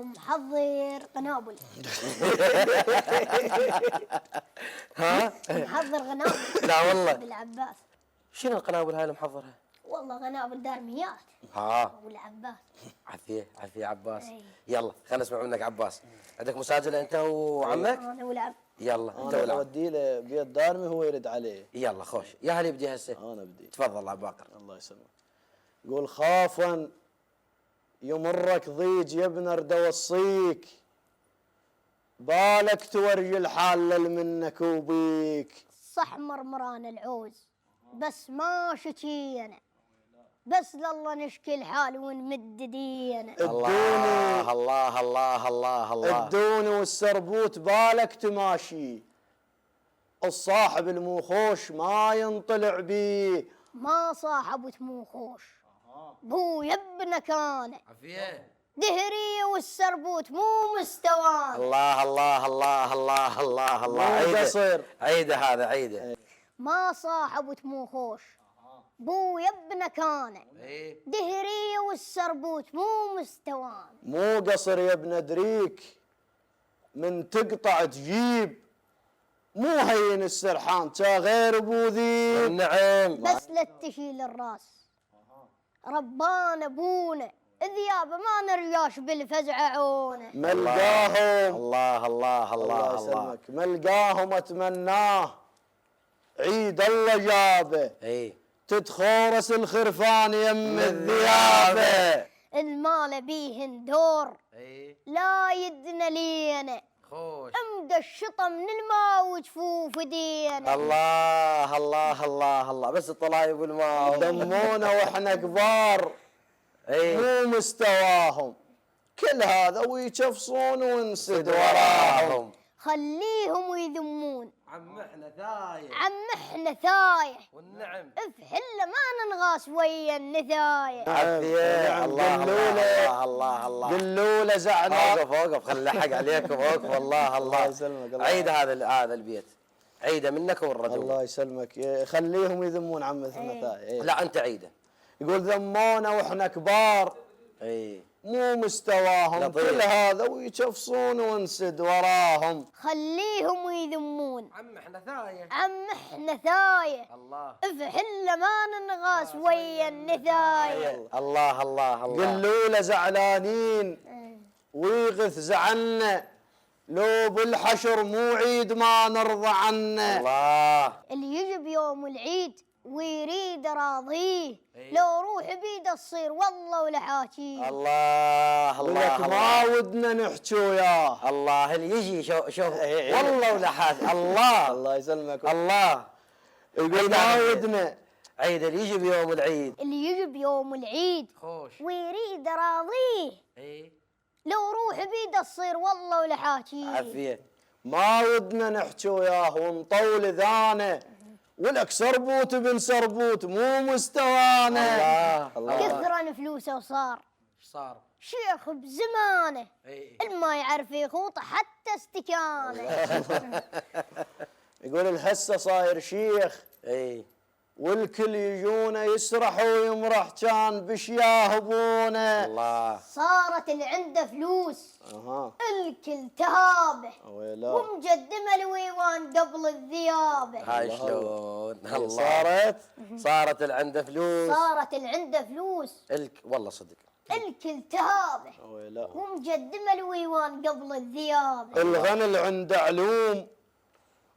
محضر قنابل. ها؟ محضر قنابل. لا والله. بالعباس. شنو القنابل هاي اللي محضرها؟ والله قنابل دارميات. ها. والعباس. عافية عافية عباس. أي. يلا خلينا نسمع منك عباس. عندك مساجلة أنت وعمك؟ انا والعب. يلا أنت انا والعب. اودي له بيت دارمي هو يرد عليه. يلا خوش. يا هل يبدي هسه؟ انا بدي. تفضل عباقر. الله يسلمك. قول خافا يمرك ضيج يا ابن ارد اوصيك، بالك توري الحال منك وبيك. صح مرمران العوز بس ما شكينا، بس لله نشكي الحال ونمد دينا. الله الله الله الله الله. الدوني والسربوت بالك تماشي، الصاحب الموخوش ما ينطلع بيه. ما صاحبت مو خوش بو يبنا كان عافية. دهرية والسربوت مو مستوان. الله الله الله الله الله الله. مو عيده قصر. عيده هذا عيده. ما صاحبت مو خوش بو يبنا كان ايه. دهرية والسربوت مو مستوان. مو قصر يا ابن ادريك، من تقطع تجيب، مو هين السرحان تا غير بوذيب. نعم. بس لا تشيل الراس ربان ابونا ذيابه ما نرياش بالفزع عونه. ملقاهم الله الله الله الله. يسلمك، ملقاهم اتمناه عيد الله جابه، ايه. تتخورس الخرفان يم الذيابه. المال بيهن دور ايه. لا يدنا لينا، خوش. امدى الشطه من الماء وجفوف دينا. الله الله الله الله. بس الطلايب والماء. دمونا واحنا كبار ايه. مو مستواهم، كل هذا ويشفصون ونسد وراهم. خليهم ويذمون عم احنا ثايح. عم احنا ثايح، والنعم. افحله ما ننغاص ويا النثايح. عافية. نعم. الله الله الله الله. قلوا له زعنا. اوقف اوقف خلي حق عليكم اوقف. الله الله. يسلمك. الله عيد هذا البيت. عيده منك والرجل. الله يسلمك، خليهم يذمون عم الثلاثاء. إيه. لا انت عيده. يقول ذمونا واحنا كبار اي. مو مستواهم، لطيف. كل هذا ويشفصون ونسد وراهم. خليهم ويذمون عم احنا ثايح. عم احنا ثايح، الله. افحله ما ننغاص ويا النثايح. الله الله الله. قلوا له زعلانين ويغث زعلنا، لو بالحشر مو عيد ما نرضى عنه. الله. اللي يجي بيوم العيد ويريد راضيه، إيه. لو روح بيده تصير والله ولا حاكيه. الله الله ولك ما ودنا نحكي وياه. الله. اللي يجي شوف إيه. والله ولا حاجه. الله الله يسلمك. الله. يقول ما ودنا. عيد اللي يجي بيوم العيد. اللي يجي بيوم العيد خوش. ويريد راضيه، اي. لو روح بيده تصير والله ولا حاكيه. عافيه. ما ودنا نحكي وياه ونطول ذانه، ولك سربوت بن سربوت مو مستوانا. الله. كثرا فلوسه وصار ايش صار؟ شيخ بزمانه، اي. الما يعرف يخوط حتى استكانه. يقول الحسه صاير شيخ اي. والكل يجونه يسرح ويمرح، كان بشياه ابونا. الله. صارت اللي عنده فلوس اها الكل تهابه، ويلا ومقدمه الويوان قبل الذيابه. هاي شلون؟ الله. صارت اللي عنده فلوس. صارت اللي عنده فلوس والله صدق. الكل تهابه، ويلا ومقدمه الويوان قبل الذيابه. الغنى اللي عنده علوم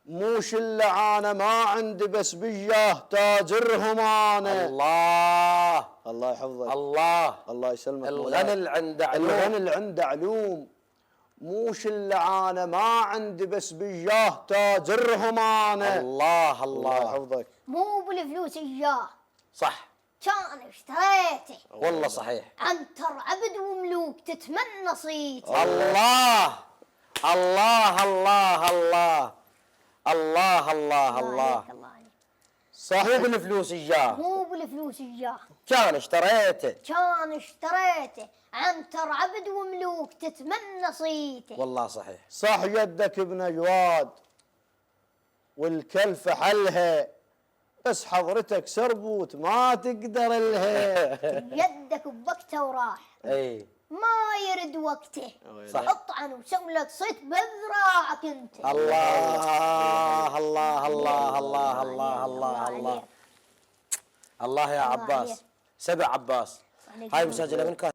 مو شلعانه، ما عندي بس بجاه تاجرهم انا. الله الله يحفظك. الله. الله يسلمك. الغنى اللي عنده علوم. الغنى اللي عنده علوم مو شلعانه، ما عندي بس بجاه تاجرهم انا. الله الله الله. يحفظك. مو بالفلوس اياه، صح كان اشتريته والله صحيح. عنتر عبد وملوك تتمنى صيته. الله الله الله الله الله الله الله. عليك الله عليك. صح. مو بالفلوس اياه، مو بالفلوس اياه، كان اشتريته. كان اشتريته عنتر عبد وملوك تتمنى صيته. والله صحيح. صح يدك ابن جواد والكلفة حلها، بس حضرتك سربوت ما تقدر لها. يدك بوقته وراح، اي. ما يرد وقته. صح. اطعن وسوي لك صيت بذراعك انت. الله الله الله الله الله الله عليك. الله الله يا عباس. عليك. 7 عباس. عليك. هاي مسجلة منك.